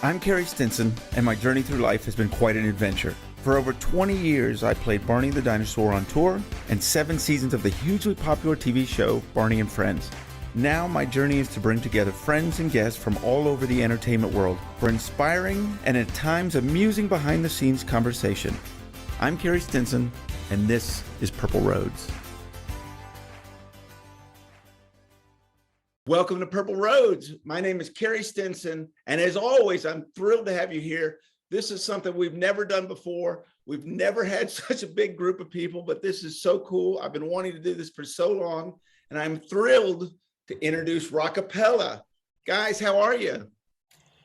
I'm Carey Stinson, and my journey through life has been quite an adventure. For over 20 years, I played Barney the Dinosaur on tour and 7 seasons of the hugely popular TV show Barney and Friends. Now my journey is to bring together friends and guests from all over the entertainment world for inspiring and at times amusing behind-the-scenes conversation. I'm Carey Stinson, and this is Purple Roads. Welcome to Purple Roads. My name is Carey Stinson, and as always, I'm thrilled to have you here. This is something we've never done before. We've never had such a big group of people, but this is so cool. I've been wanting to do this for so long, and I'm thrilled to introduce Rockapella. Guys, how are you?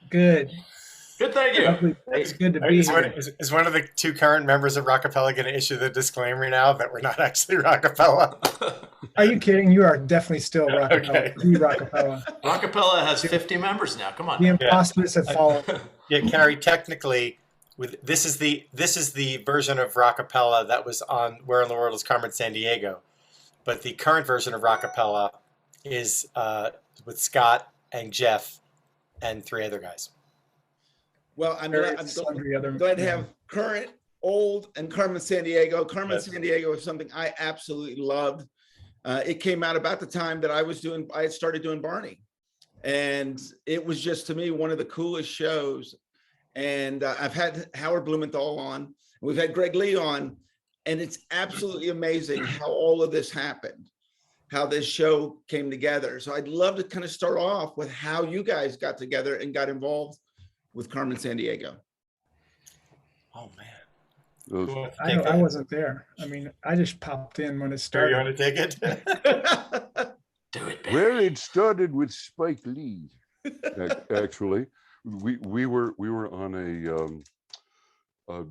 Good. Good, thank you. It's good to be here. Is one of the 2 current members of Rockapella going to issue the disclaimer now that we're not actually Rockapella? Are you kidding? You are definitely still Rockapella. Okay. The Rockapella. Rockapella has 50 members now. Come on. The imposters have fallen. Yeah, Carey, technically, this is the version of Rockapella that was on Where in the World is Carmen Sandiego, but the current version of Rockapella is with Scott and Jeff and 3 other guys. Well, I'm glad to have current, old, and Carmen Sandiego. Carmen Sandiego is something I absolutely loved. It came out about the time that I had started doing Barney. And it was just, to me, one of the coolest shows. And I've had Howard Blumenthal on. We've had Greg Lee on. And it's absolutely amazing how all of this happened, how this show came together. So I'd love to kind of start off with how you guys got together and got involved with Carmen Sandiego. Oh, man. I wasn't there. I mean, I just popped in when it started. You want to take it? Do it, baby. Well, it started with Spike Lee. Actually, we were on a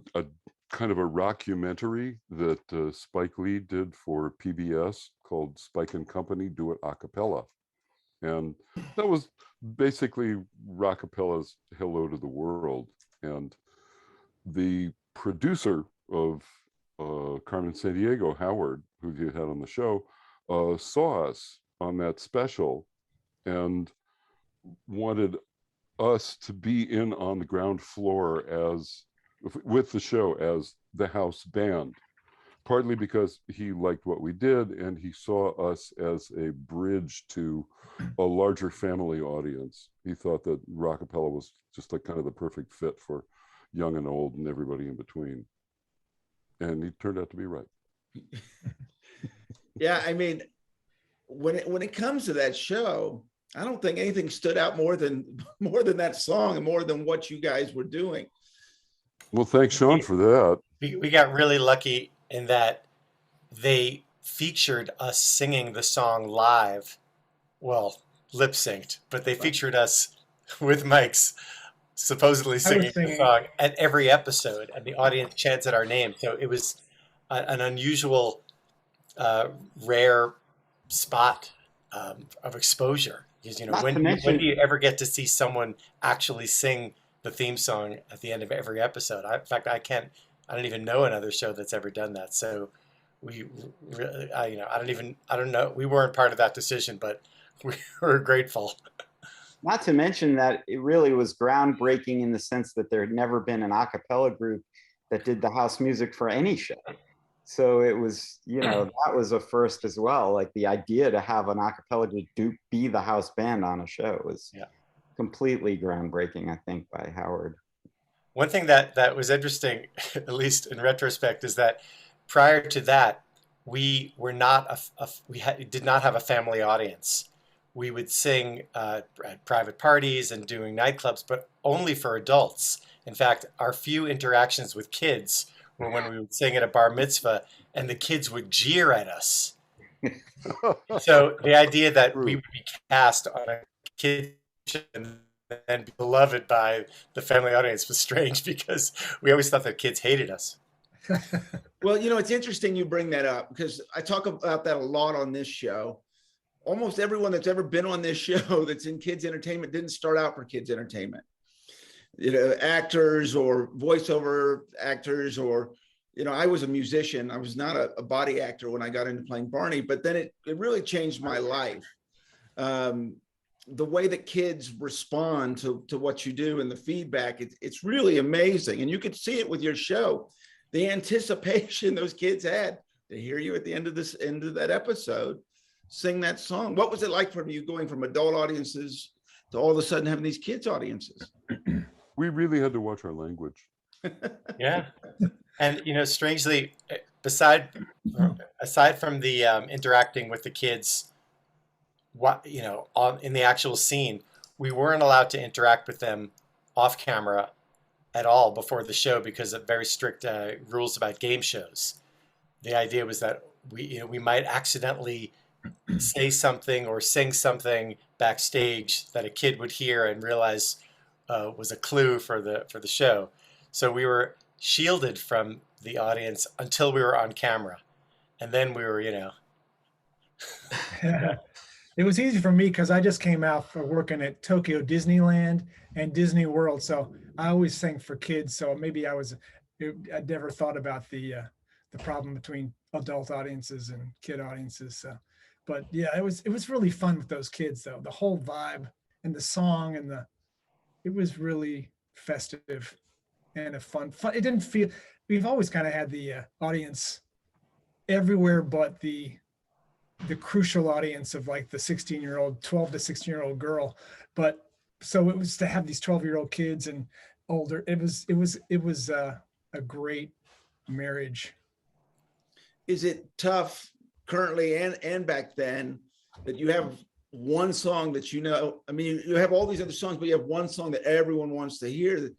kind of a rockumentary that Spike Lee did for PBS called Spike and Company Do It a cappella, and that was basically Rockapella's Hello to the World. And the producer of Carmen Sandiego, Howard, who you had on the show, saw us on that special and wanted us to be in on the ground floor with the show as the house band, partly because he liked what we did and he saw us as a bridge to a larger family audience. He thought that Rockapella was just like kind of the perfect fit for young and old and everybody in between. And he turned out to be right. Yeah, I mean, when it comes to that show, I don't think anything stood out more than that song and more than what you guys were doing. Well, thanks, Sean, for that. We got really lucky in that they featured us singing the song live. Well, lip synced, but they featured us with mics supposedly singing the song at every episode, and the audience chanted our name. So it was an unusual, rare spot of exposure. Because, you know, when do you ever get to see someone actually sing the theme song at the end of every episode? In fact, I don't even know another show that's ever done that. So we really, I don't know. We weren't part of that decision, but we were grateful. Not to mention that it really was groundbreaking in the sense that there had never been an a cappella group that did the house music for any show. So it was, that was a first as well. Like the idea to have an a cappella group be the house band on a show was completely groundbreaking, I think, by Howard. One thing that was interesting, at least in retrospect, is that prior to that, we were not did not have a family audience. We would sing at private parties and doing nightclubs, but only for adults. In fact, our few interactions with kids were when we would sing at a bar mitzvah and the kids would jeer at us. So the idea that we would be cast on a kid and be beloved by the family audience was strange because we always thought that kids hated us. Well, it's interesting you bring that up because I talk about that a lot on this show. Almost everyone that's ever been on this show that's in kids entertainment didn't start out for kids entertainment. Actors or voiceover actors, or I was a musician. I was not a body actor when I got into playing Barney, but then it really changed my life. the way that kids respond to what you do and the feedback, it's really amazing. And you could see it with your show, the anticipation those kids had to hear you at the end of that episode sing that song. What was it like for you going from adult audiences to all of a sudden having these kids audiences? We really had to watch our language. Yeah. And, strangely, aside from the interacting with the kids, in the actual scene, we weren't allowed to interact with them off camera at all before the show because of very strict rules about game shows. The idea was that we might accidentally say something or sing something backstage that a kid would hear and realize was a clue for the show. So we were shielded from the audience until we were on camera, and then we were, It was easy for me because I just came out for working at Tokyo Disneyland and Disney World, so I always sang for kids. So maybe I never thought about the problem between adult audiences and kid audiences. So, but yeah, it was really fun with those kids though. The whole vibe and the song and it was really festive and a fun. It didn't feel. We've always kind of had the audience everywhere, but the crucial audience of like the 16-year-old, 12 to 16-year-old girl. But so it was to have these 12-year-old kids and older. It was a great marriage. Is it tough currently and back then that you have one song that I mean, you have all these other songs, but you have one song that everyone wants to hear?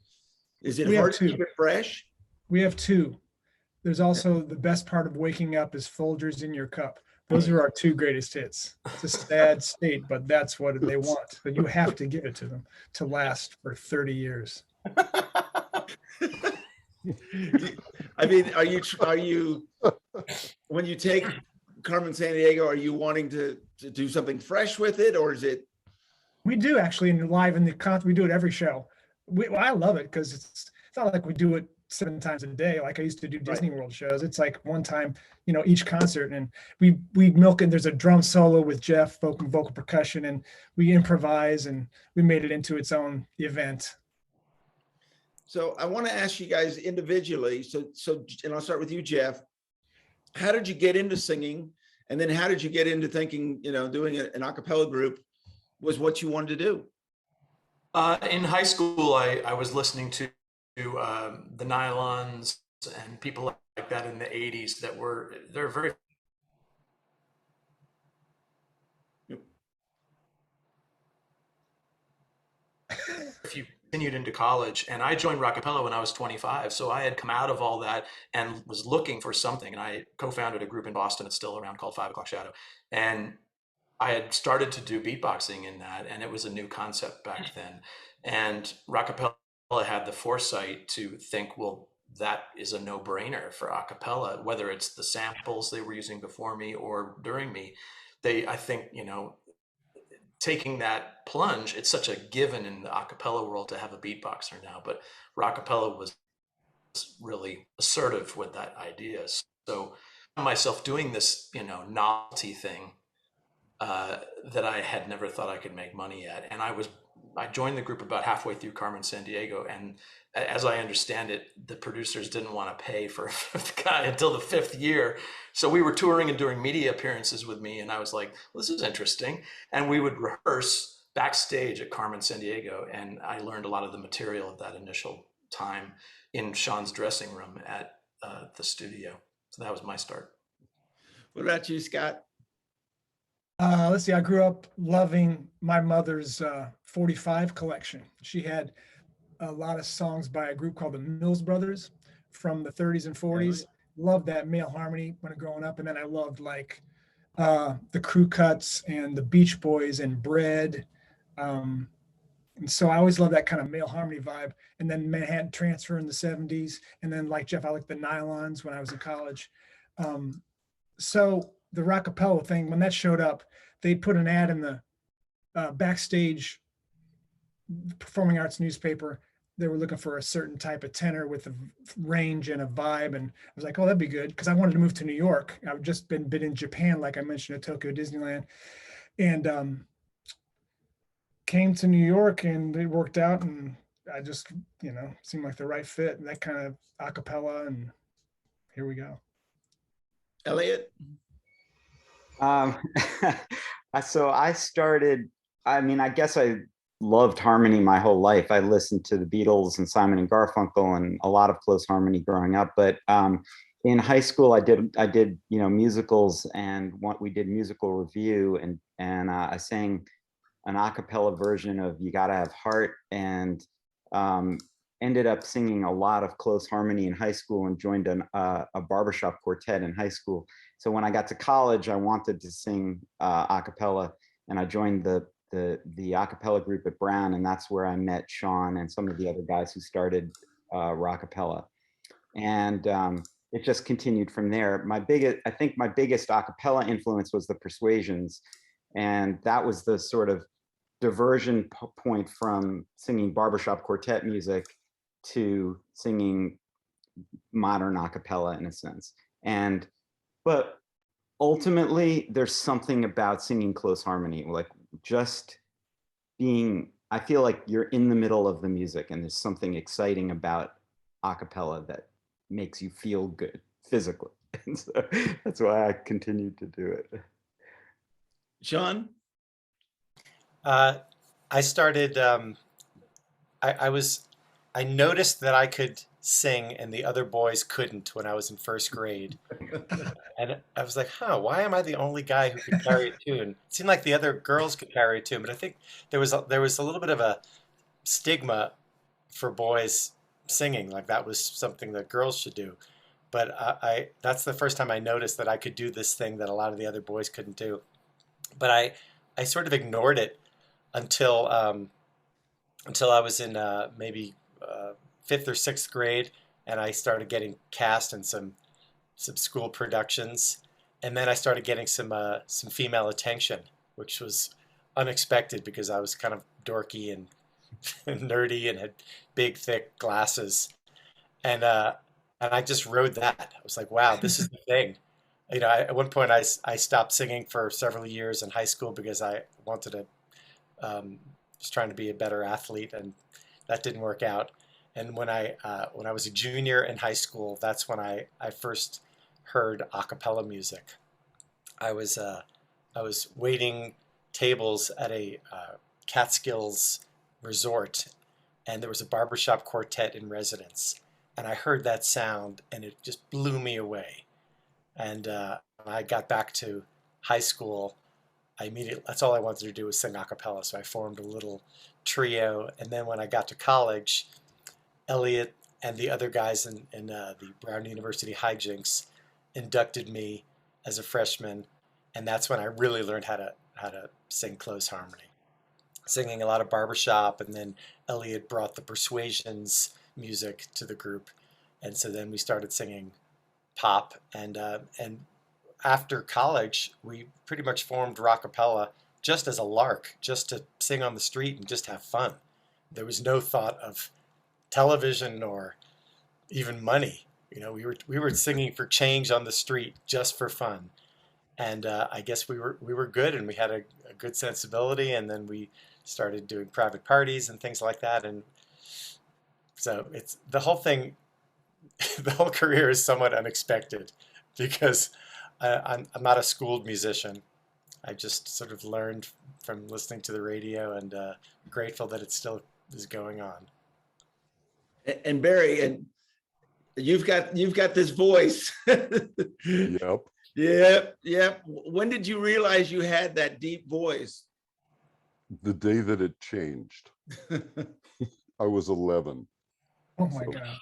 Is it hard to keep it fresh? We have two. There's also The Best Part of Waking Up is Folgers in Your Cup. Those are our two greatest hits. It's a sad state, but that's what they want. But you have to give it to them to last for 30 years. I mean, are you when you take Carmen Sandiego, are you wanting to do something fresh with it, or is it? We do actually live in the concert. We do it every show. I love it because it's not like we do it 7 times a day like I used to do Disney World shows. It's like one time, each concert, and we milk it. There's a drum solo with Jeff, vocal percussion, and we improvise, and we made it into its own event. So I want to ask you guys individually. So, and I'll start with you, Jeff. How did you get into singing? And then how did you get into thinking, doing an a cappella group was what you wanted to do? In high school, I was listening to the Nylons and people like that in the 80s they're very if you continued into college, and I joined Rockapella when I was 25, so I had come out of all that and was looking for something, and I co-founded a group in Boston, it's still around, called 5 O'Clock Shadow, and I had started to do beatboxing in that, and it was a new concept back then, and Rockapella had the foresight to think, well, that is a no-brainer for a cappella, whether it's the samples they were using before me or during me. I think, taking that plunge, it's such a given in the a cappella world to have a beatboxer now, but Rockapella was really assertive with that idea. So I found myself doing this, novelty thing that I had never thought I could make money at. And I joined the group about halfway through Carmen Sandiego, and as I understand it, the producers didn't want to pay for a fifth guy until the 5th year. So we were touring and doing media appearances with me, and I was like, well, this is interesting. And we would rehearse backstage at Carmen Sandiego, and I learned a lot of the material of that initial time in Sean's dressing room at the studio. So that was my start. What about you, Scott? Let's see, I grew up loving my mother's 45 collection. She had a lot of songs by a group called the Mills Brothers from the 30s and 40s. Loved that male harmony when growing up. And then I loved like the Crew Cuts and the Beach Boys and Bread. And so I always loved that kind of male harmony vibe. And then Manhattan Transfer in the 70s. And then like Jeff, I liked the Nylons when I was in college. So the Rockapella thing, when that showed up, they put an ad in the backstage performing arts newspaper. They were looking for a certain type of tenor with a range and a vibe. And I was like, oh, that'd be good. Because I wanted to move to New York. I've just been in Japan, like I mentioned, at Tokyo Disneyland. And came to New York and it worked out, and I just, seemed like the right fit, and that kind of a cappella, and here we go. Elliot? So I started, I guess I loved harmony my whole life. I listened to the Beatles and Simon and Garfunkel and a lot of close harmony growing up. But in high school, I did musicals, and we did musical review, and I sang an a cappella version of "You Gotta Have Heart," and ended up singing a lot of close harmony in high school, and joined a barbershop quartet in high school. So when I got to college, I wanted to sing a cappella, and I joined the a cappella group at Brown, and that's where I met Sean and some of the other guys who started Rockapella. And it just continued from there. I think my biggest a cappella influence was the Persuasions, and that was the sort of diversion point from singing barbershop quartet music to singing modern a cappella, in a sense. But ultimately, there's something about singing close harmony, like just being, I feel like you're in the middle of the music, and there's something exciting about a cappella that makes you feel good physically. And so that's why I continued to do it. Sean? I started, I noticed that I could sing and the other boys couldn't when I was in first grade. And I was like, why am I the only guy who could carry a tune? It seemed like the other girls could carry a tune, but I think there was a little bit of a stigma for boys singing, like that was something that girls should do. But that's the first time I noticed that I could do this thing that a lot of the other boys couldn't do. But I sort of ignored it until I was in maybe fifth or sixth grade, and I started getting cast in some school productions, and then I started getting some female attention, which was unexpected because I was kind of dorky and nerdy and had big thick glasses, and I just rode that. I was like, wow, this is the thing. At one point I stopped singing for several years in high school because I wanted to was trying to be a better athlete, and that didn't work out. And when I was a junior in high school, that's when I first heard a cappella music. I was waiting tables at a Catskills resort, and there was a barbershop quartet in residence, and I heard that sound, and it just blew me away. And when I got back to high school, that's all I wanted to do was sing a cappella. So I formed a little trio, and then when I got to college, Elliot and the other guys in the Brown University hijinks inducted me as a freshman, and that's when I really learned how to sing close harmony, singing a lot of barbershop. And then Elliot brought the Persuasions music to the group, and so then we started singing pop. And after college, we pretty much formed Rockapella just as a lark, just to sing on the street and just have fun. There was no thought of television or even money. We were singing for change on the street just for fun. And I guess we were good, and we had a good sensibility. And then we started doing private parties and things like that. And so it's the whole thing. The whole career is somewhat unexpected because I'm not a schooled musician. I just sort of learned from listening to the radio, and grateful that it still is going on. And Barry, and you've got this voice. Yep. Yep. When did you realize you had that deep voice? The day that it changed. I was 11. Oh my God.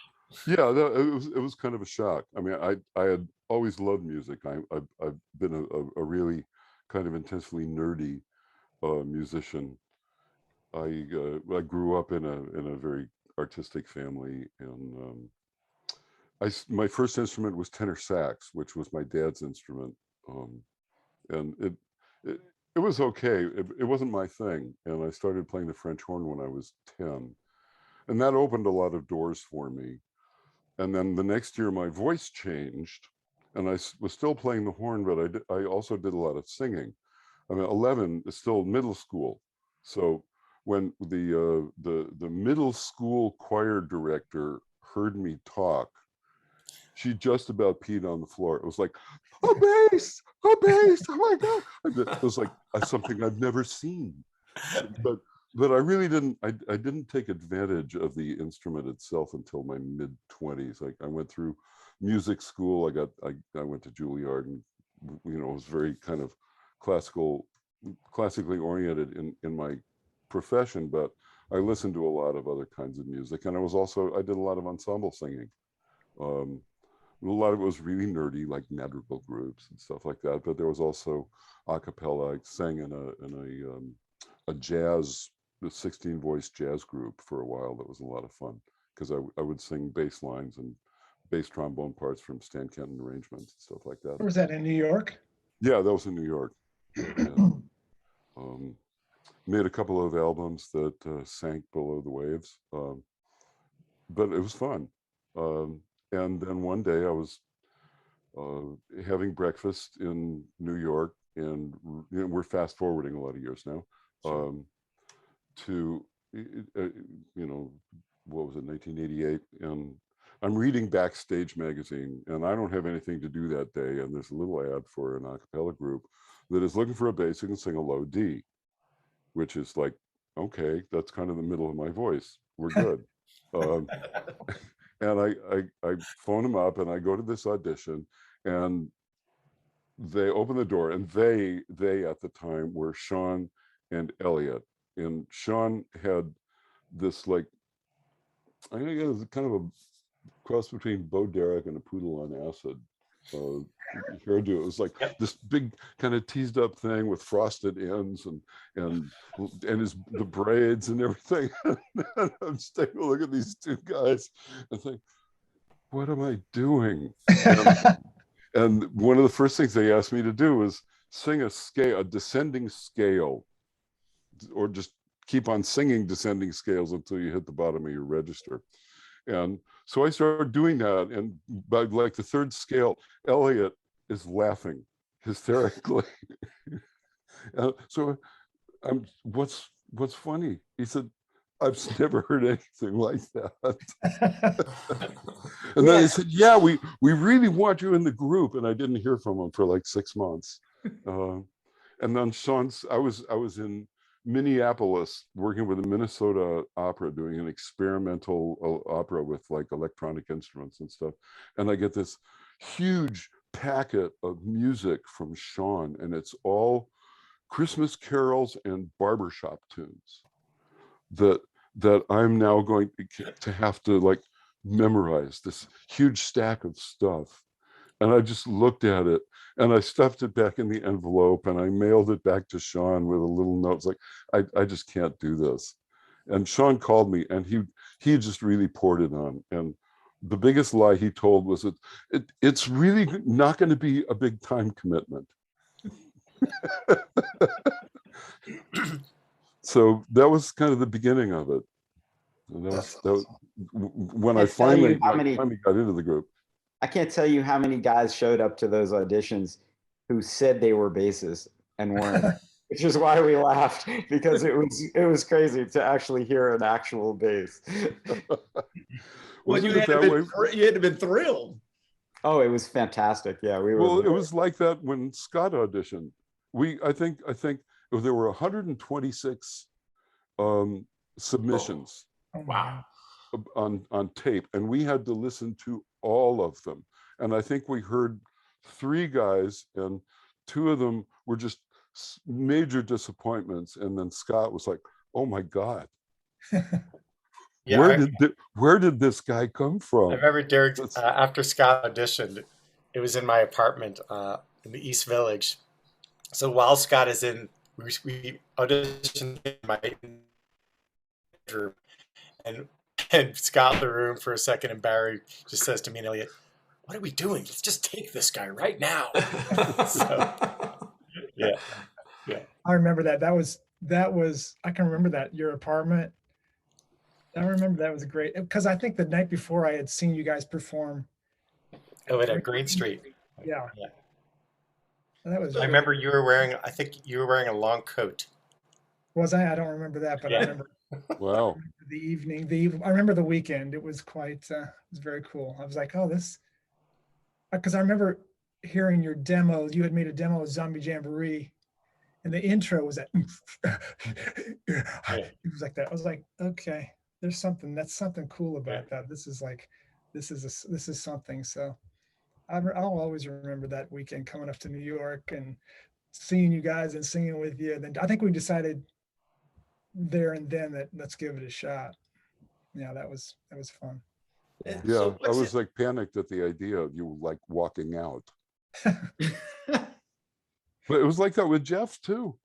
Yeah, it was kind of a shock. I mean, I had always loved music. I've been a really kind of intensely nerdy musician. I grew up in a very artistic family, and my first instrument was tenor sax, which was my dad's instrument, and it was okay. It wasn't my thing, and I started playing the French horn when I was 10, and that opened a lot of doors for me. And then the next year, my voice changed, and I was still playing the horn, but I also did a lot of singing. I mean, 11 is still middle school, so when the middle school choir director heard me talk, she just about peed on the floor. It was like, a bass, a bass, oh my God. It was like something I've never seen. But I really didn't, I didn't take advantage of the instrument itself until my mid-20s. Like I went through music school, I went to Juilliard and, was very kind of classically oriented in my profession, but I listened to a lot of other kinds of music. And I did a lot of ensemble singing. A lot of it was really nerdy, like madrigal groups and stuff like that. But there was also a cappella. I sang in a jazz, the 16-voice jazz group for a while. That was a lot of fun because I would sing bass lines and bass trombone parts from Stan Kenton arrangements and stuff like that. Where was that, in New York? Yeah, that was in New York. And, made a couple of albums that sank below the waves, but it was fun. And then one day I was having breakfast in New York, and we're fast forwarding a lot of years now, to what was it, 1988, and I'm reading Backstage magazine, and I don't have anything to do that day, and there's a little ad for an a cappella group that is looking for a bass who can sing a low D, which is like, okay, that's kind of the middle of my voice. We're good. And I phone them up and I go to this audition, and they open the door, and they at the time were Sean and Elliot. And Sean had this, like, I think it was kind of a cross between Bo Derek and a poodle on acid hairdo. It was like this big kind of teased up thing with frosted ends and the braids and everything. And I'm just taking a look at these two guys and think, what am I doing? And one of the first things they asked me to do was sing a descending scale, or just keep on singing descending scales until you hit the bottom of your register. And so I started doing that, and by like the third scale, Elliot is laughing hysterically. So what's funny? He said, I've never heard anything like that. And then he said, yeah, we really want you in the group. And I didn't hear from him for like 6 months. And then I was in Minneapolis working with the Minnesota Opera, doing an experimental opera with like electronic instruments and stuff. And I get this huge packet of music from Sean, and it's all Christmas carols and barbershop tunes that I'm now going to have to like memorize, this huge stack of stuff. And I just looked at it, and I stuffed it back in the envelope, and I mailed it back to Sean with a little note. It's like, I just can't do this. And Sean called me, and he just really poured it on. And the biggest lie he told was that it's really not going to be a big time commitment. So that was kind of the beginning of it. And that was when I finally got into the group. I can't tell you how many guys showed up to those auditions who said they were bassists and weren't, which is why we laughed, because it was crazy to actually hear an actual bass. Well, you had to been thrilled. Oh, it was fantastic. Yeah, we were. Well, it was like that when Scott auditioned. I think there were 126 submissions. Wow. On tape, and we had to listen to all of them. And I think we heard 3 guys, and 2 of them were just major disappointments. And then Scott was like, "Oh my God, where did this guy come from?" I remember Derek after Scott auditioned. It was in my apartment in the East Village. So while Scott is in, we auditioned in my bedroom, and Scott in the room for a second, and Barry just says to me and Elliot, "What are we doing? Let's just take this guy right now." So, yeah. I remember that. That was. I can remember that, your apartment. I remember that was great, because I think the night before I had seen you guys perform. Oh, at Green Street. Yeah. That was. I remember you were wearing. I think you were wearing a long coat. Was I? I don't remember that, but I Yeah. remember Wow. the evening. I remember the weekend. It was quite. It was very cool. I was like, oh, this, because I remember hearing your demo. You had made a demo of Zombie Jamboree, and the intro was that. It was like that. I was like, okay, there's something. That's something cool about that. This is like, this is something. So I'll always remember that weekend coming up to New York and seeing you guys and singing with you. And then I think we decided there and then that let's give it a shot. Yeah, that was fun. And Yeah, so I what's was like panicked at the idea of you like walking out. But it was like that with Jeff too.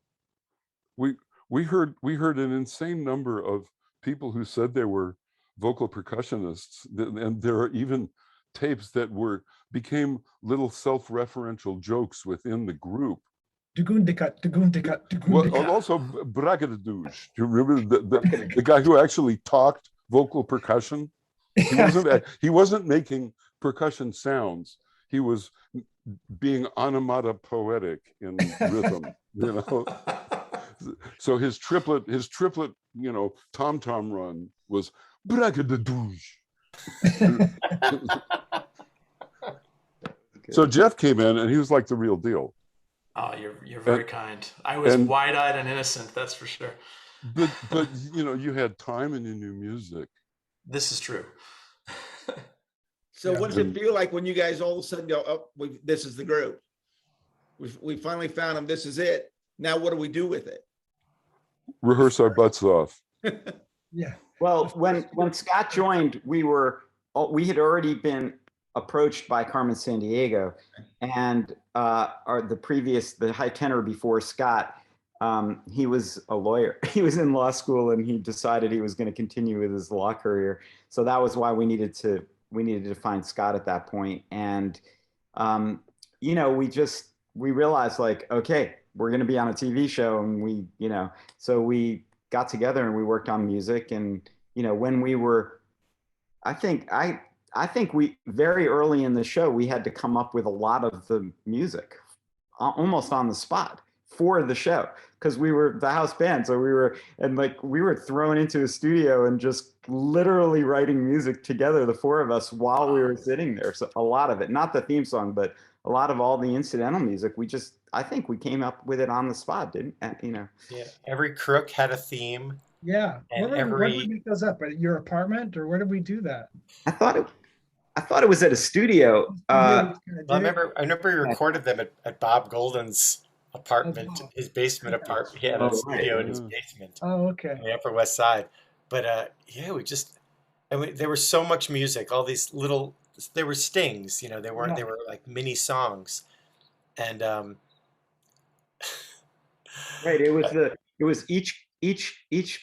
We heard an insane number of people who said they were vocal percussionists, and there are even tapes that became little self-referential jokes within the group. Well, also Bragadouche. Do you remember the guy who actually talked vocal percussion? He wasn't making percussion sounds. He was being onomatopoetic in rhythm, you know. So his triplet, tom-tom run was Bragadouche. So Jeff came in and he was like the real deal. Oh, you're very kind. I was wide-eyed and innocent, that's for sure. But you had time and you knew music. This is true. So what does it feel like when you guys all of a sudden go, oh, this is the group. We finally found them. This is it. Now what do we do with it? Rehearse our butts off. Yeah. Well, when Scott joined, we had already been approached by Carmen Sandiego, and the high tenor before Scott, he was a lawyer. He was in law school, and he decided he was going to continue with his law career. So that was why we needed to find Scott at that point. And we realized, like, okay, we're going to be on a TV show, and so we got together and we worked on music. And when we were, I think we very early in the show, we had to come up with a lot of the music almost on the spot for the show, because we were the house band. So we were thrown into a studio and just literally writing music together, the four of us, while we were sitting there. So a lot of it, not the theme song, but a lot of all the incidental music, I think we came up with it on the spot, didn't you know? Yeah, every crook had a theme. Yeah. And Where did we make those up? At your apartment, or where did we do that? I thought it was at a studio. I remember we recorded them at Bob Golden's apartment, his basement apartment. He had a studio in his basement. Oh, okay. On the Upper West Side. But there was so much music, all these little, they were stings, they were like mini songs. And right, it was each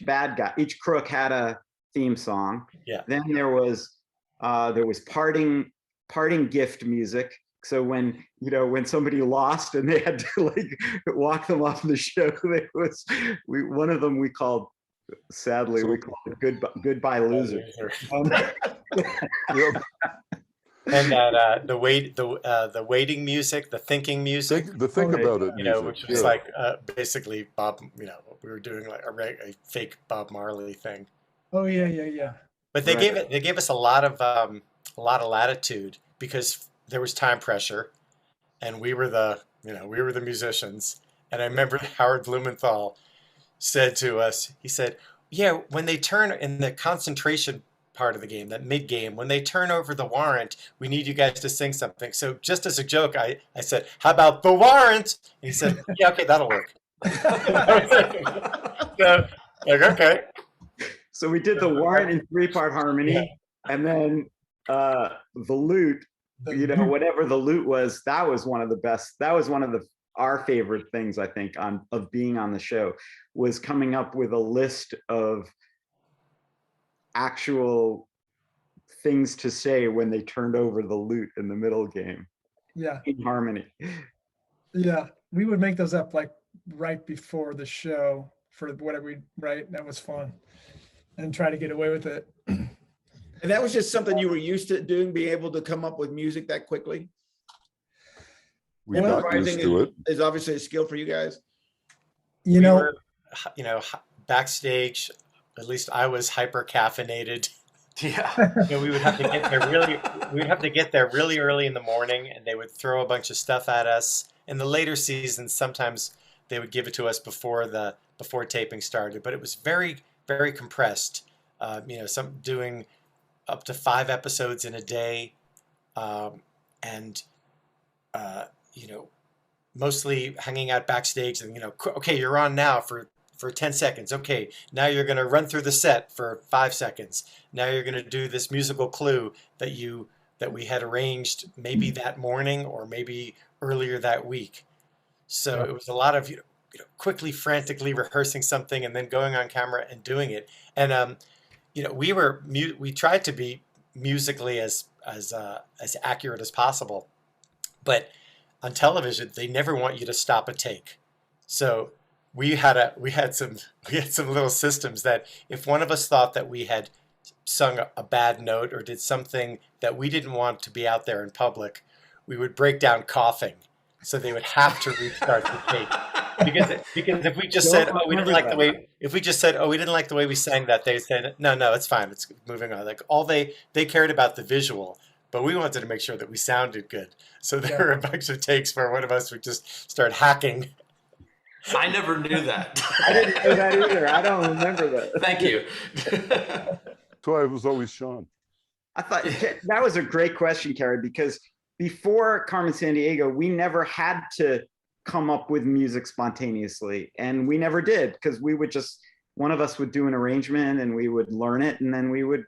bad guy, each crook had a theme song. Yeah. Then there was parting gift music. So when somebody lost and they had to like walk them off the show, one of them we called it Goodbye Loser. And that the waiting music, the thinking music, Think about it, music, which was like basically Bob. We were doing like a fake Bob Marley thing. Oh yeah. But they gave us a lot of latitude, because there was time pressure, and we were the musicians. And I remember Howard Blumenthal said to us, he said, "Yeah, when they turn in the concentration part of the game, that mid game, when they turn over the warrant, we need you guys to sing something." So just as a joke, I said, "How about the warrant?" And he said, "Yeah, okay, that'll work." So, like, okay. So we did the warrant in 3-part harmony, and then the lute, whatever the lute was, that was one of the best. That was one of our favorite things, I think, of being on the show, was coming up with a list of actual things to say when they turned over the lute in the middle game. Yeah. In harmony. Yeah. We would make those up like right before the show for whatever that was fun. And try to get away with it. And that was just something you were used to doing, being able to come up with music that quickly? We got used to it. Is obviously a skill for you guys. backstage, at least I was hyper caffeinated. Yeah. We would have to get there really early in the morning, and they would throw a bunch of stuff at us. In the later seasons, sometimes they would give it to us before taping started, but it was very, very compressed. Some doing up to 5 episodes in a day, and mostly hanging out backstage. And okay, you're on now for 10 seconds. Okay, now you're going to run through the set for 5 seconds. Now you're going to do this musical clue that we had arranged maybe that morning or maybe earlier that week. So Yeah. it was a lot of quickly, frantically rehearsing something and then going on camera and doing it. And we tried to be musically as accurate as possible, but on television they never want you to stop a take. So we had some little systems that if one of us thought that we had sung a bad note or did something that we didn't want to be out there in public, we would break down coughing. So they would have to restart the tape. Because if we just said, oh, we didn't like the way we sang that, they said, no, it's fine, it's moving on. Like they cared about the visual, but we wanted to make sure that we sounded good. So there were a bunch of takes where one of us would just start hacking. I never knew that. I didn't know that either. I don't remember that. Thank you. So I was always Sean. I thought that was a great question, Carey, because before Carmen Sandiego, we never had to come up with music spontaneously. And we never did, because we would one of us would do an arrangement and we would learn it, and then we would,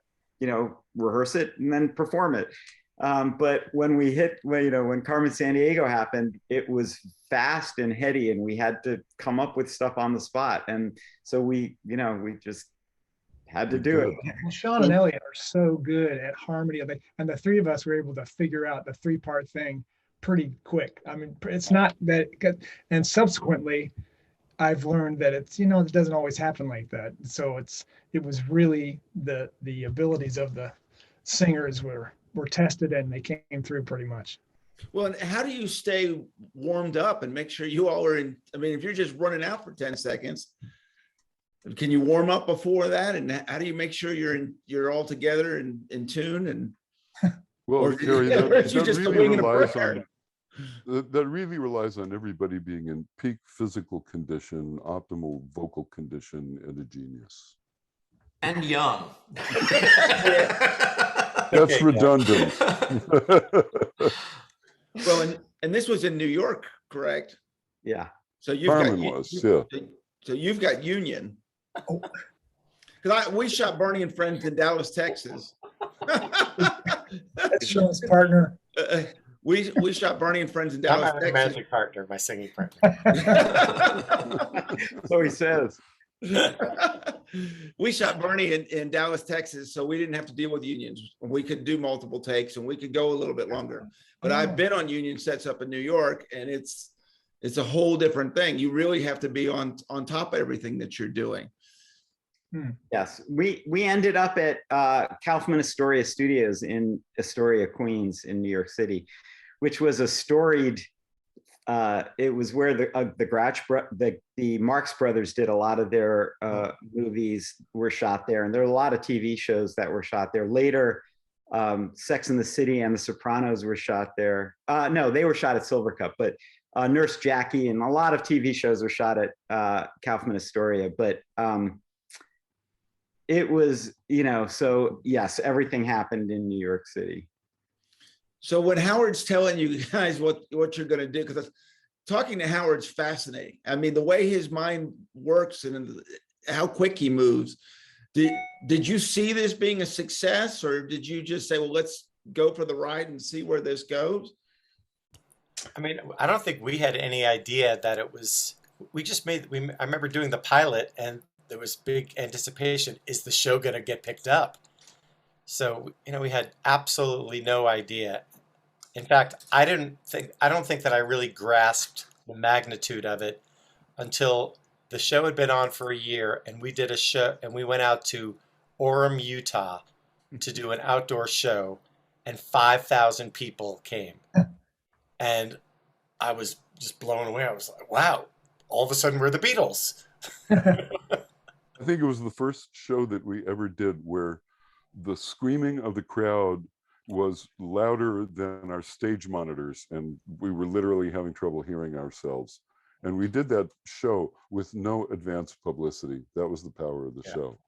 rehearse it and then perform it. But when when Carmen Sandiego happened, it was fast and heady, and we had to come up with stuff on the spot. And so we just had to do it. Well, Sean and Elliot are so good at harmony, and the three of us were able to figure out the 3-part thing pretty quick. I mean, it's not that, and subsequently, I've learned that it's it doesn't always happen like that. So it was really the abilities of the singers were tested, and they came through pretty much. Well, and how do you stay warmed up and make sure you all are in? I mean, if you're just running out for 10 seconds, can you warm up before that? And how do you make sure you're all together and in tune? And Well, Carey, that really relies on everybody being in peak physical condition, optimal vocal condition, and a genius. And young. That's redundant. Well, and this was in New York, correct? Yeah. So you've Carmen So you've got Union. Because we shot Bernie and Friends in Dallas, Texas. That's Sean's partner. We shot Bernie and Friends in Dallas, I'm my Texas. romantic partner, my singing partner. So he says. We shot Bernie in Dallas, Texas, so we didn't have to deal with unions. We could do multiple takes, and we could go a little bit longer. But I've been on union sets up in New York, and it's a whole different thing. You really have to be on top of everything that you're doing. Yes, we ended up at Kaufman Astoria Studios in Astoria, Queens, in New York City, which was a storied. It was where the Marx Brothers did a lot of their movies were shot there, and there are a lot of TV shows that were shot there. Later, Sex and the City and The Sopranos were shot there. No, they were shot at Silvercup, but Nurse Jackie and a lot of TV shows were shot at Kaufman Astoria. But it was, so yes, everything happened in New York City. So when Howard's telling you guys what you're going to do, because talking to Howard's fascinating. I mean, the way his mind works and how quick he moves. Did you see this being a success, or did you just say, well, let's go for the ride and see where this goes? I mean, I don't think we had any idea that it was. I remember doing the pilot, and there was big anticipation. Is the show going to get picked up? So, we had absolutely no idea. In fact, I don't think that I really grasped the magnitude of it until the show had been on for a year, and we did a show, and we went out to Orem, Utah to do an outdoor show, and 5,000 people came. And I was just blown away. I was like, wow, all of a sudden we're the Beatles. I think it was the first show that we ever did where the screaming of the crowd was louder than our stage monitors, and we were literally having trouble hearing ourselves. And we did that show with no advance publicity. That was the power of the show.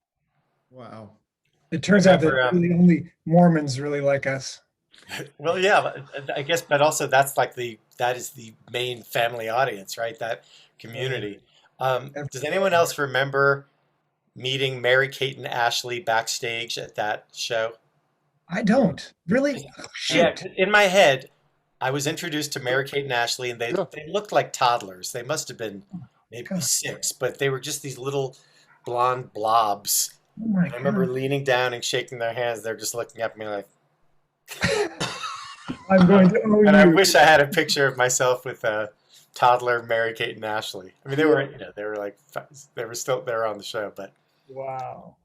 Wow. It turns out that Remember, really only Mormons really like us. well, yeah, I guess, but also that is the main family audience, right? That community. Does anyone else remember meeting Mary Kate and Ashley backstage at that show? I don't. Really? Oh, Yeah, shoot. in my head, I was introduced to Mary Kate and Ashley, and they looked like toddlers. They must have been maybe God. 6, but they were just these little blonde blobs. Oh my I remember God. leaning down and shaking their hands. They're just looking at me like, I'm going to owe and I you. wish I had a picture of myself with toddler Mary Kate and Ashley. I mean, they were like they were on the show, but Wow.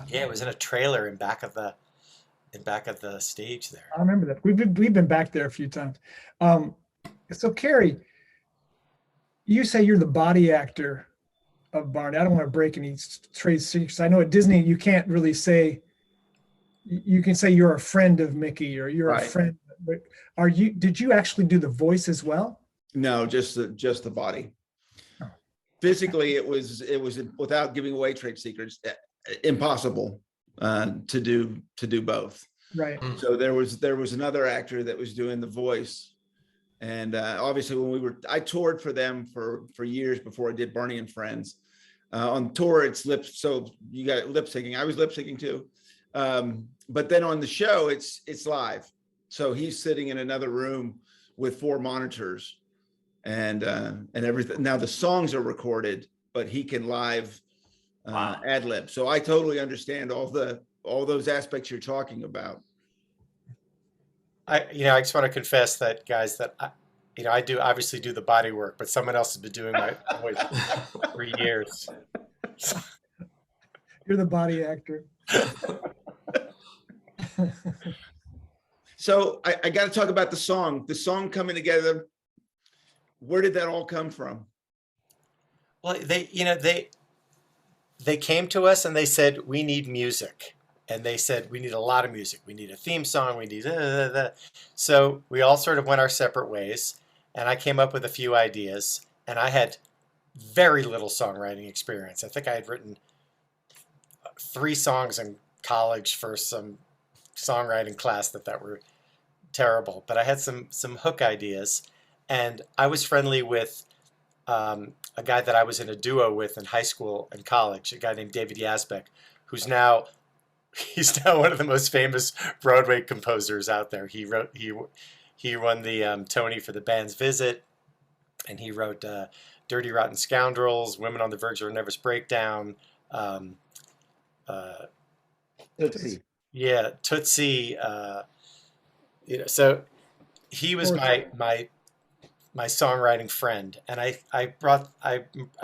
yeah, it was in a trailer in back of the stage there. I remember that. We've been back there a few times. So Carey, you say you're the body actor of Barney. I don't want to break any trade secrets. I know at Disney you can't really say. You can say you're a friend of Mickey or you're a friend. But did you actually do the voice as well? No, just the body. Oh. Physically, it was without giving away trade secrets, impossible to do both. Right. So there was another actor that was doing the voice, and obviously when I toured for them for years before I did Barney and Friends. On tour, it's so you got lip syncing. I was lip syncing too, but then on the show, it's live. So he's sitting in another room with 4 monitors, and everything. Now the songs are recorded, but he can live ad lib. So I totally understand all those aspects you're talking about. I just want to confess that, guys, that I do obviously do the body work, but someone else has been doing my voice for years. You're the body actor. So I got to talk about the song coming together. Where did that all come from? Well, they came to us and they said, we need music. And they said, we need a lot of music. We need a theme song. We need So we all sort of went our separate ways. And I came up with a few ideas. And I had very little songwriting experience. I think I had written 3 songs in college for some songwriting class that were terrible. But I had some hook ideas. And I was friendly with a guy that I was in a duo with in high school and college, a guy named David Yazbek, he's now one of the most famous Broadway composers out there. He won the Tony for The Band's Visit, and he wrote Dirty Rotten Scoundrels, Women on the Verge of a Nervous Breakdown, Tootsie. Yeah, Tootsie. So he was my songwriting friend, and I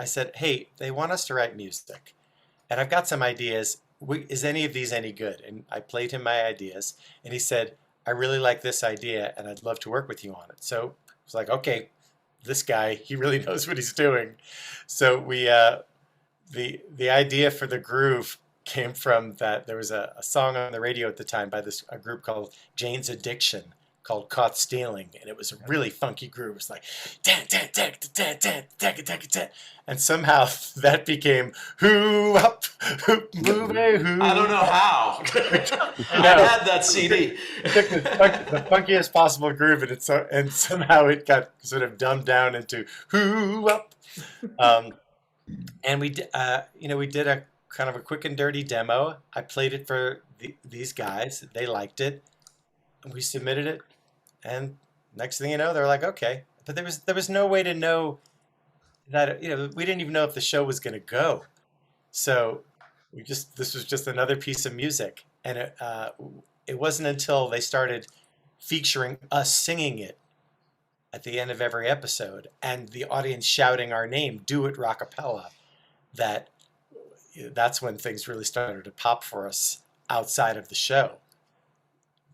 said, hey, they want us to write music, and I've got some ideas. Is any of these any good? And I played him my ideas, and he said, I really like this idea, and I'd love to work with you on it. So I was like, okay, this guy, he really knows what he's doing. So we the idea for the groove came from that there was a song on the radio at the time by a group called Jane's Addiction, called Caught Stealing, and it was a really funky groove. It was like and somehow that became who up who move who. I don't know how. I had that CD. It took the funkiest possible groove, and somehow it got sort of dumbed down into who up. And we did a kind of a quick and dirty demo. I played it for these guys. They liked it. We submitted it, and next thing you know, they're like, okay. But there was no way to know that, we didn't even know if the show was going to go. So this was just another piece of music. And it wasn't until they started featuring us singing it at the end of every episode and the audience shouting our name, "Do It Rockapella," that's when things really started to pop for us outside of the show.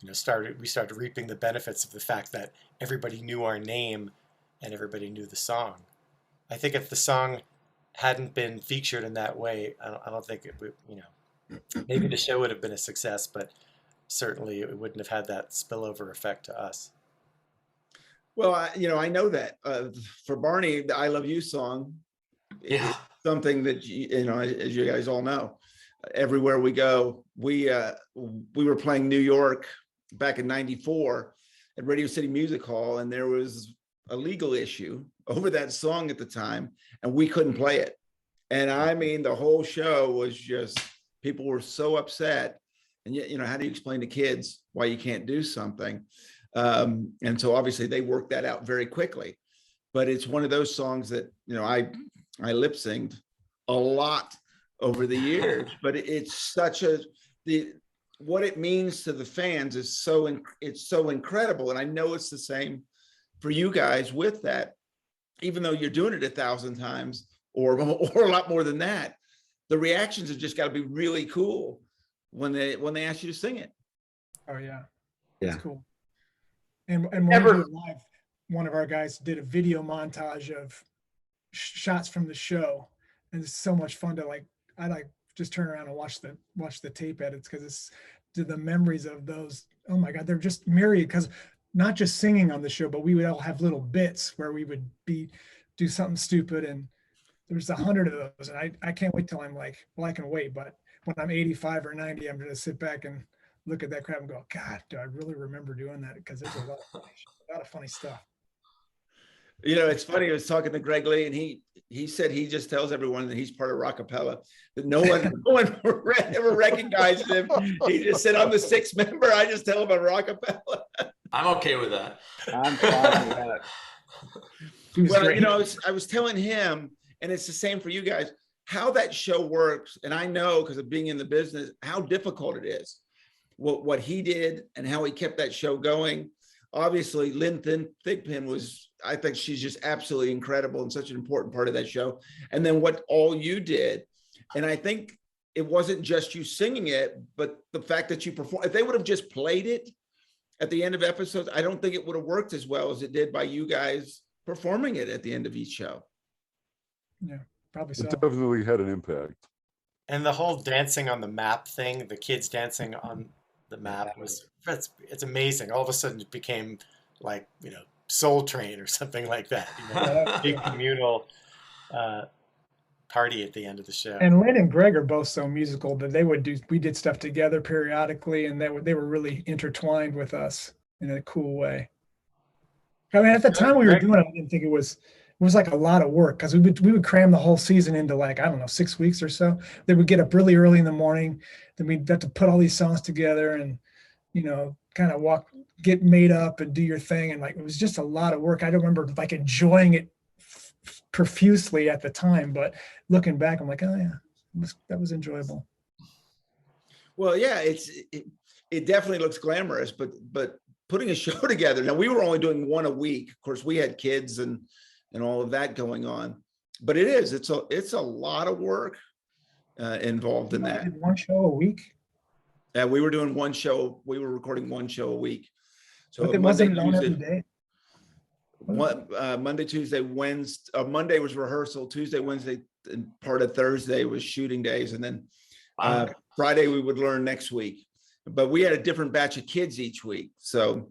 We started reaping the benefits of the fact that everybody knew our name and everybody knew the song. I think if the song hadn't been featured in that way, I don't think it would, maybe the show would have been a success, but certainly it wouldn't have had that spillover effect to us. Well, I know that for Barney, the "I Love You" song is something that as you guys all know, everywhere we go, we were playing New York back in '94 at Radio City Music Hall, and there was a legal issue over that song at the time, and we couldn't play it. And I mean, the whole show was just, people were so upset. And yet, how do you explain to kids why you can't do something? And so obviously they worked that out very quickly. But it's one of those songs that, I lip synced a lot over the years, but it's such what it means to the fans is it's so incredible. And I know it's the same for you guys with that, even though you're doing it 1,000 times or a lot more than that, the reactions have just got to be really cool when they ask you to sing it. Oh yeah. Yeah. It's cool. And when we do it live, one of our guys did a video montage of shots from the show, and it's so much fun to I just turn around and watch the tape edits, because it's the memories of those. Oh my God, they're just myriad, because not just singing on the show, but we would all have little bits where we would do something stupid, and there's 100 of those, and I can't wait till I'm like, well, I can wait, but when I'm 85 or 90, I'm going to sit back and look at that crap and go, God, do I really remember doing that? Because there's a lot of funny stuff. It's funny. I was talking to Greg Lee, and he said he just tells everyone that he's part of Rockapella, that no one ever recognizes him. He just said, I'm the 6th member. I just tell him I'm Rockapella. I'm okay with that. I'm fine with that. Well, I was telling him, and it's the same for you guys, how that show works. And I know, because of being in the business, how difficult it is. What he did and how he kept that show going. Obviously, Lynn Thigpen I think she's just absolutely incredible and such an important part of that show. And then what all you did. And I think it wasn't just you singing it, but the fact that you performed. If they would have just played it at the end of episodes, I don't think it would have worked as well as it did by you guys performing it at the end of each show. Yeah, probably so. It definitely had an impact. And the whole dancing on the map thing, the kids dancing on the map, it's amazing. All of a sudden it became like, Soul Train or something like that. Big communal party at the end of the show. And Lynn and Greg are both so musical that we did stuff together periodically, and they were really intertwined with us in a cool way. I mean, at the time we were doing it, I didn't think it was like a lot of work, because we would cram the whole season into 6 weeks or so. They would get up really early in the morning. Then we'd have to put all these songs together and, kind of get made up and do your thing. And it was just a lot of work. I don't remember enjoying it profusely at the time, but looking back, I'm like, oh yeah, that was enjoyable. Well, yeah, it definitely looks glamorous, but putting a show together. Now, we were only doing one a week. Of course, we had kids and all of that going on, but it's a lot of work involved in that. One show a week. Yeah, we were doing one show. We were recording one show a week. So but it wasn't on every day. Monday, Tuesday, Wednesday. Monday was rehearsal. Tuesday, Wednesday, and part of Thursday was shooting days, and then Friday we would learn next week. But we had a different batch of kids each week, so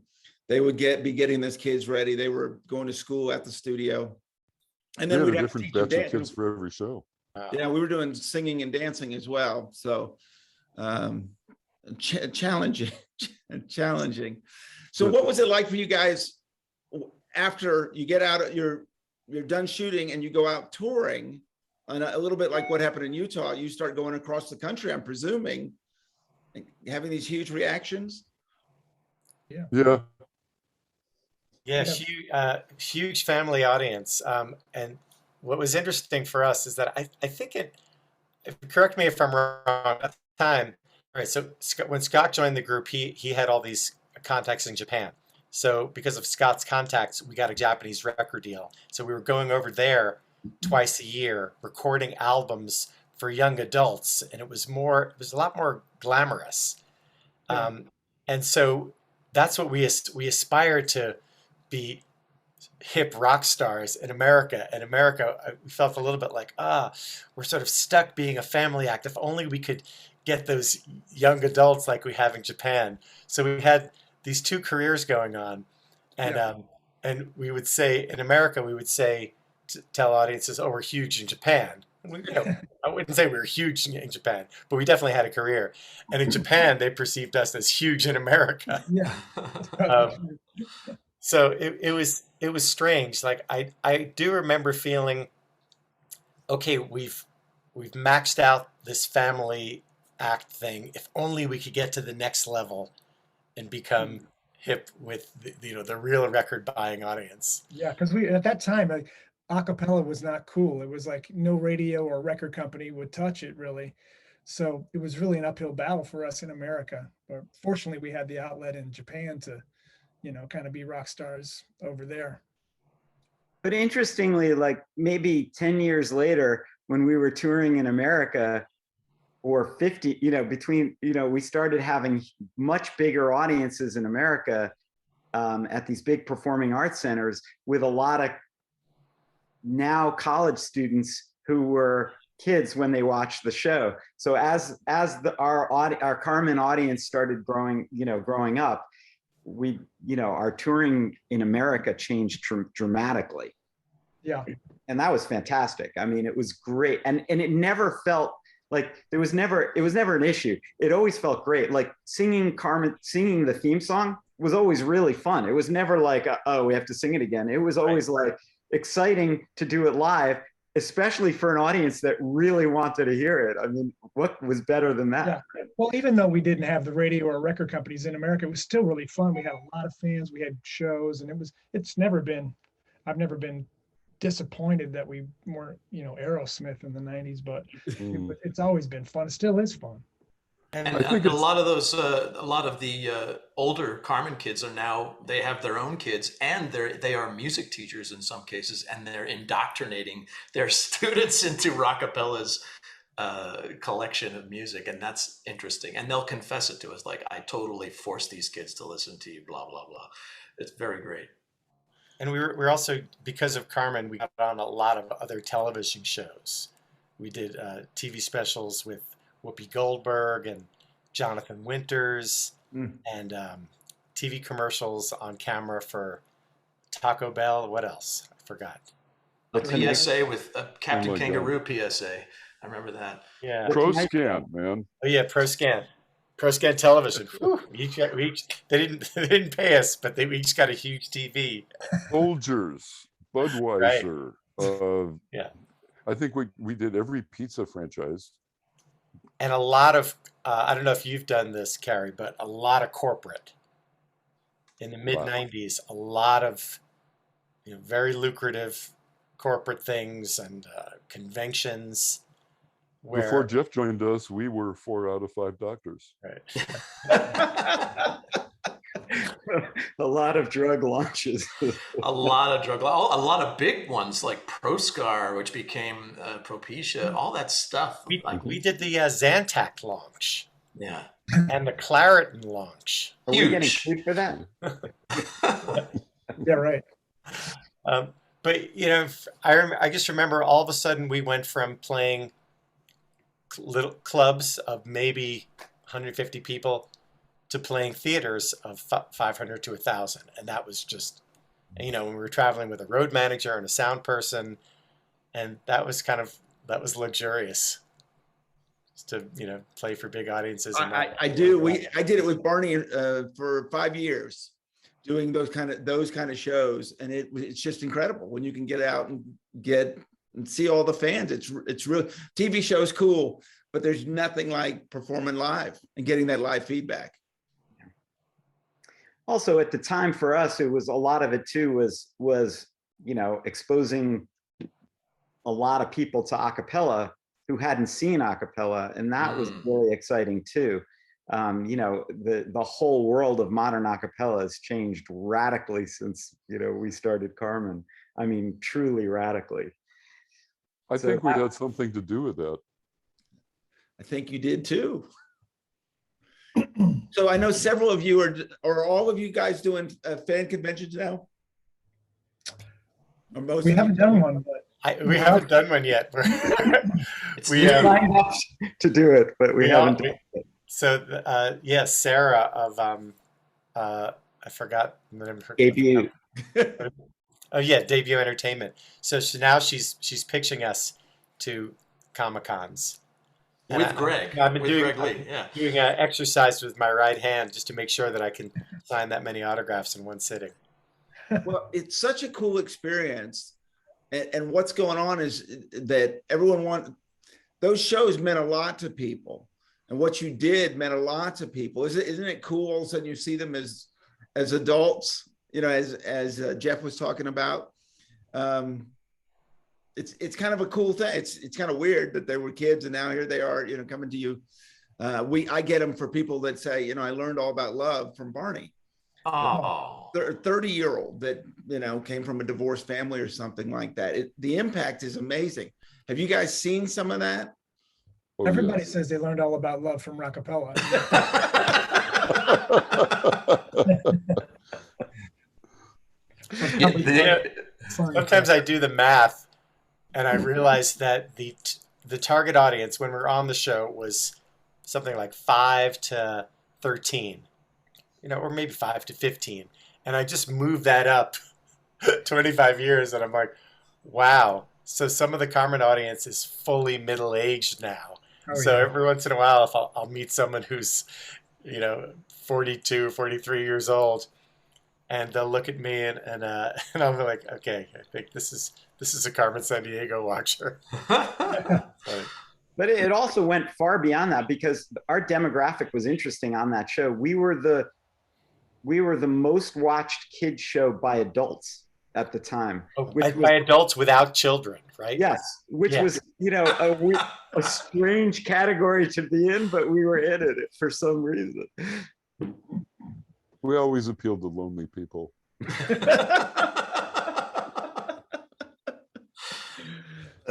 they would be getting those kids ready. They were going to school at the studio, and then we had a different batch of kids for every show. Yeah, we were doing singing and dancing as well. So challenging. So what was it like for you guys after you get out, you're done shooting and you go out touring, and a little bit like what happened in Utah, you start going across the country, I'm presuming, having these huge reactions? Yeah. Huge family audience. And what was interesting for us is that I think correct me if I'm wrong, at the time, all right, so when Scott joined the group, he had all these contacts in Japan. So because of Scott's contacts, we got a Japanese record deal. So we were going over there twice a year, recording albums for young adults, and it was a lot more glamorous. And so that's what we aspire to be hip rock stars in America. And America, we felt a little bit like, we're sort of stuck being a family act. If only we could get those young adults like we have in Japan. So we had these two careers going on. And and we would say, in America, we would say, to tell audiences, oh, we're huge in Japan. I wouldn't say we were huge in Japan, but we definitely had a career. And in Japan, they perceived us as huge in America. Yeah. So it was strange. Like I do remember feeling, okay, we've maxed out this family act thing. If only we could get to the next level and become hip with the real record buying audience. Yeah, because we at that time, like, acapella was not cool. It was like no radio or record company would touch it really. So it was really an uphill battle for us in America. But fortunately, we had the outlet in Japan to, kind of be rock stars over there. But interestingly, like maybe 10 years later, when we were touring in America, or 50, we started having much bigger audiences in America at these big performing arts centers with a lot of now college students who were kids when they watched the show. So as our Carmen audience started growing up, our touring in America changed dramatically. Yeah. And that was fantastic. I mean, it was great. And it never felt like it was never an issue. It always felt great. Like singing the theme song was always really fun. It was never like, oh, we have to sing it again. It was always like exciting to do it live, especially for an audience that really wanted to hear it. I mean, what was better than that? Yeah. Well, even though we didn't have the radio or record companies in America, it was still really fun. We had a lot of fans, we had shows, and I've never been disappointed that we weren't, Aerosmith in the 90s, but it's always been fun. It still is fun. And I think a lot of the older Carmen kids they have their own kids, and they are music teachers in some cases, and they're indoctrinating their students into Rockapella's collection of music, and that's interesting. And they'll confess it to us, like, I totally forced these kids to listen to you, blah, blah, blah. It's very great. And we're also, because of Carmen, we got on a lot of other television shows. We did TV specials with Whoopi Goldberg and Jonathan Winters, and TV commercials on camera for Taco Bell. What else? I forgot. The PSA with Captain Kangaroo PSA. I remember that. Yeah. Pro Scan, man. Oh yeah, Pro Scan Television. They didn't pay us, but we each got a huge TV. Folgers, Budweiser. Right. Yeah. I think we did every pizza franchise. And a lot of, I don't know if you've done this, Carey, but a lot of corporate. In the mid-90s, a lot of very lucrative corporate things and conventions. Before Jeff joined us, we were 4 out of 5 doctors. Right. A lot of drug launches. a lot of big ones like Proscar, which became Propecia, all that stuff. We did the Zantac launch. Yeah. And the Claritin launch. Are we getting paid for that? Yeah, right. But I just remember all of a sudden we went from playing little clubs of maybe 150 people to playing theaters of 500 to 1,000, and that was just, when we were traveling with a road manager and a sound person, and that was luxurious, just to play for big audiences. I did it with Barney for 5 years, doing those kind of shows, and it's just incredible when you can get out and see all the fans. It's real. TV show's cool, but there's nothing like performing live and getting that live feedback. Also, at the time for us, it was a lot of it too was exposing a lot of people to acapella who hadn't seen acapella, and that was really exciting too. The whole world of modern acapella has changed radically since we started Carmen. I mean, truly radically. I think we had something to do with that. I think you did too. So I know several of you are all of you guys doing fan conventions now? Or most We of you? haven't done one, but We haven't done one yet. It's We We signed up to do it, but we haven't done it. So yeah, Sarah of I forgot the name of her Debut. Oh yeah, Debut Entertainment. So now she's pitching us to Comic Cons. And with Greg. I've been with doing Greg Lee. Yeah. doing an exercise with my right hand just to make sure that I can sign that many autographs in one sitting. Well, it's such a cool experience. And what's going on is that those shows meant a lot to people. And what you did meant a lot to people. Isn't it cool? All of a sudden you see them as adults, as Jeff was talking about. It's kind of a cool thing. It's kind of weird that they were kids and now here they are, coming to you. I get them for people that say, I learned all about love from Barney. Oh. 30-year-old that, came from a divorced family or something like that. The impact is amazing. Have you guys seen some of that? Oh, everybody yes. says they learned all about love from Rockapella. Sometimes I do the math and I realize that the target audience when we're on the show was something like 5 to 13, or maybe 5 to 15. And I just moved that up 25 years and I'm like, wow. So some of the Carmen audience is fully middle-aged now. Oh, So yeah. every once in a while, if I'll meet someone who's, 42, 43 years old, and they'll look at me and I'll be like, okay, I think this is a Carmen Sandiego watcher. But it also went far beyond that because our demographic was interesting on that show. We were the most watched kids show by adults at the time. By adults without children, right? Yes, which was, a strange category to be in, but we were in it for some reason. We always appeal to lonely people.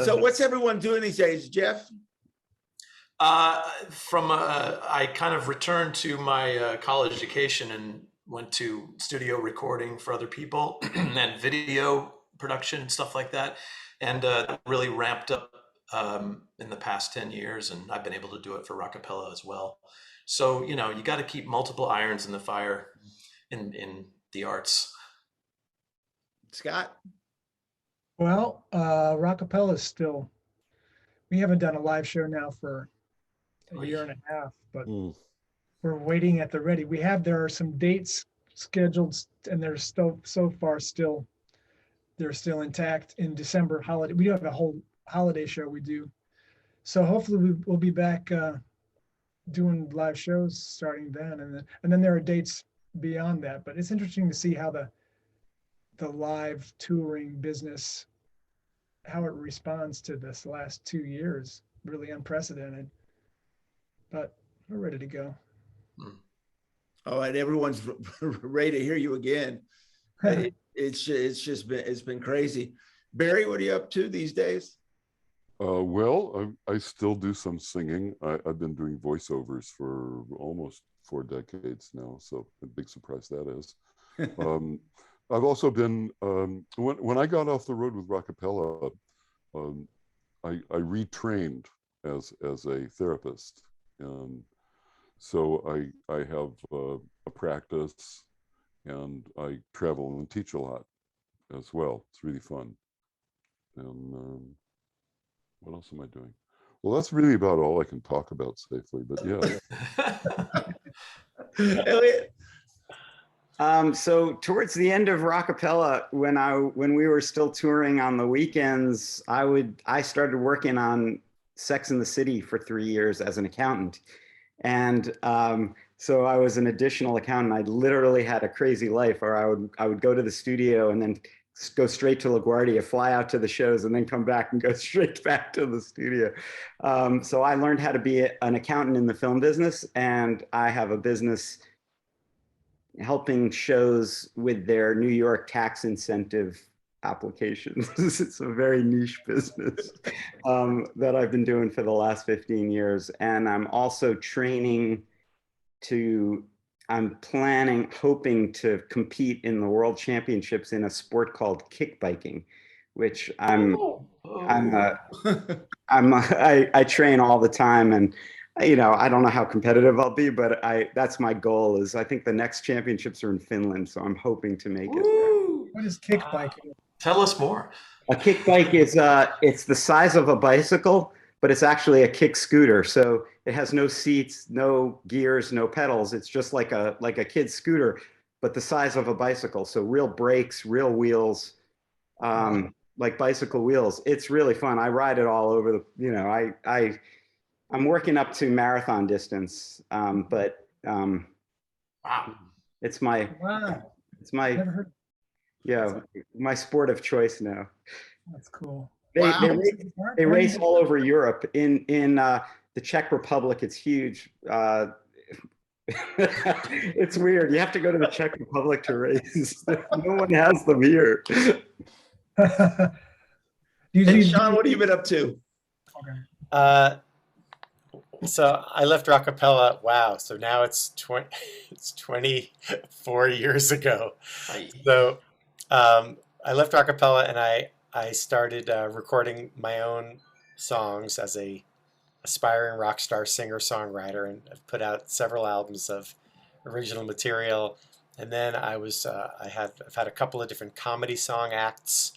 So what's everyone doing these days, Jeff? I kind of returned to my college education and went to studio recording for other people and video production and stuff like that. And really ramped up in the past 10 years. And I've been able to do it for Rockapella as well. So, you got to keep multiple irons in the fire in the arts. Scott? Well, Rockapella is still, we haven't done a live show now for a year and a half, but we're waiting at the ready. There are some dates scheduled and they're still, so far still, they're still intact in December holiday. We do have a whole holiday show we do. So hopefully we'll be back doing live shows starting then. And then there are dates beyond that, but it's interesting to see how the live touring business, how it responds to this last 2 years, really unprecedented, but we're ready to go. Oh, and everyone's ready to hear you again. It's been crazy. Barry, what are you up to these days? Well, I still do some singing. I've been doing voiceovers for almost 4 decades now, so a big surprise that is. I've also been, when I got off the road with Rockapella, I retrained as a therapist. And so I have a practice and I travel and teach a lot as well. It's really fun. And what else am I doing? Well, that's really about all I can talk about safely, but yeah. Elliot? So towards the end of Rockapella, when we were still touring on the weekends, I started working on Sex and the City for 3 years as an accountant. And so I was an additional accountant. I literally had a crazy life where I would go to the studio and then go straight to LaGuardia, fly out to the shows, and then come back and go straight back to the studio. So I learned how to be an accountant in the film business, and I have a business helping shows with their New York tax incentive applications. It's a very niche business that I've been doing for the last 15 years. And I'm also training I'm hoping to compete in the world championships in a sport called kickbiking, which Oh. I train all the time, and I don't know how competitive I'll be, but that's my goal. Is I think the next championships are in Finland, so I'm hoping to make it there. What is kick biking? Tell us more. A kick bike is it's the size of a bicycle, but it's actually a kick scooter. So it has no seats, no gears, no pedals. It's just like a kid's scooter, but the size of a bicycle. So real brakes, real wheels, like bicycle wheels. It's really fun. I ride it all over I'm working up to marathon distance, but Wow. it's my Never heard. yeah, my sport of choice now. That's cool. They race all over Europe. In the Czech Republic, it's huge. It's weird. You have to go to the Czech Republic to race. No one has them here. And Sean, what have you been up to? Okay. So I left Rockapella. Wow. So now it's 24 years ago. So I left Rockapella and I started recording my own songs as a aspiring rock star singer songwriter, and I've put out several albums of original material. And then I've had a couple of different comedy song acts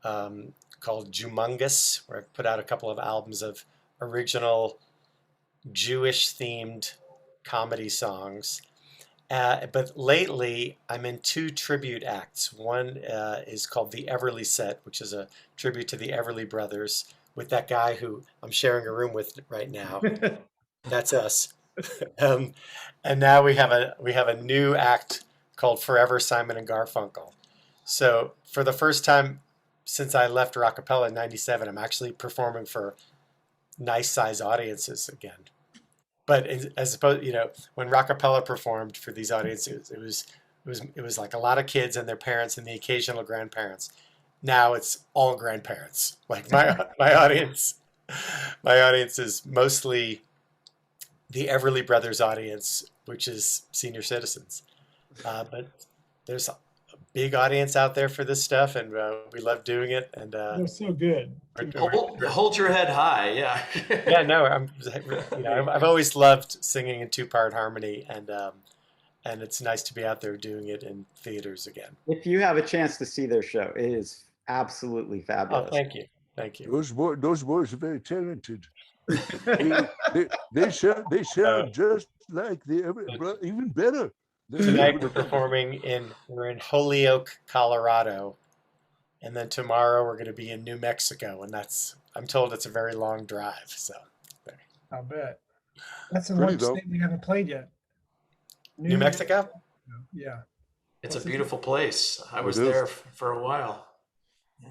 called Jumongous, where I've put out a couple of albums of original Jewish themed comedy songs. But lately I'm in 2 tribute acts. One is called The Everly Set, which is a tribute to the Everly Brothers with that guy who I'm sharing a room with right now. That's us. And now we have a new act called Forever Simon and Garfunkel. So for the first time since I left Rockapella in '97, I'm actually performing for nice size audiences again. But as opposed, when Rockapella performed for these audiences, it was like a lot of kids and their parents and the occasional grandparents. Now it's all grandparents. Like my audience is mostly the Everly Brothers audience, which is senior citizens. But there's a big audience out there for this stuff, and we love doing it. And They're so good. Hold your head high. Yeah. Yeah, no, I've always loved singing in 2-part harmony, and it's nice to be out there doing it in theaters again. If you have a chance to see their show, it is absolutely fabulous. Oh, thank you. Those boys are very talented. they sound just like even better. Tonight we're in Holyoke, Colorado, and then tomorrow we're going to be in New Mexico, and I'm told it's a very long drive. So I'll bet. That's the one state we haven't played yet. New Mexico? Yeah. It's a beautiful place. I was there for a while. Yeah.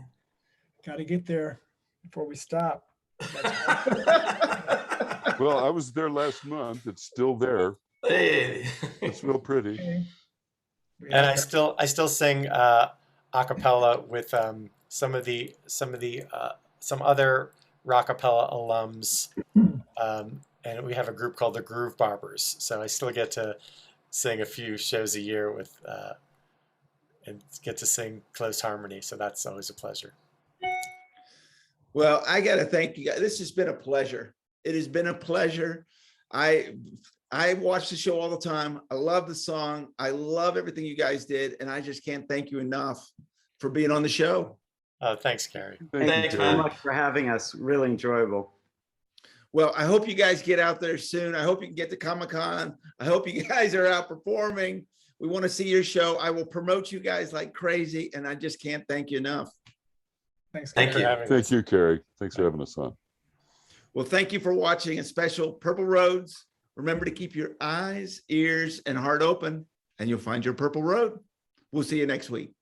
Got to get there before we stop. Well, I was there last month. It's still there. Hey. It's real pretty. Okay. And I still sing a cappella with some other Rockapella alums, and we have a group called the Groove Barbers. So I still get to sing a few shows a year with and get to sing close harmony. So that's always a pleasure. Well, I got to thank you guys. This has been a pleasure. It has been a pleasure. I watch the show all the time. I love the song. I love everything you guys did. And I just can't thank you enough for being on the show. Oh, thanks, Carey. Thank you so much for having us. Really enjoyable. Well, I hope you guys get out there soon. I hope you can get to Comic-Con. I hope you guys are out performing. We want to see your show. I will promote you guys like crazy. And I just can't thank you enough. Thanks. Thank you. Thank you, Carey. Thanks for having us on. Well, thank you for watching a special Purple Roads. Remember to keep your eyes, ears, and heart open, and you'll find your Purple Road. We'll see you next week.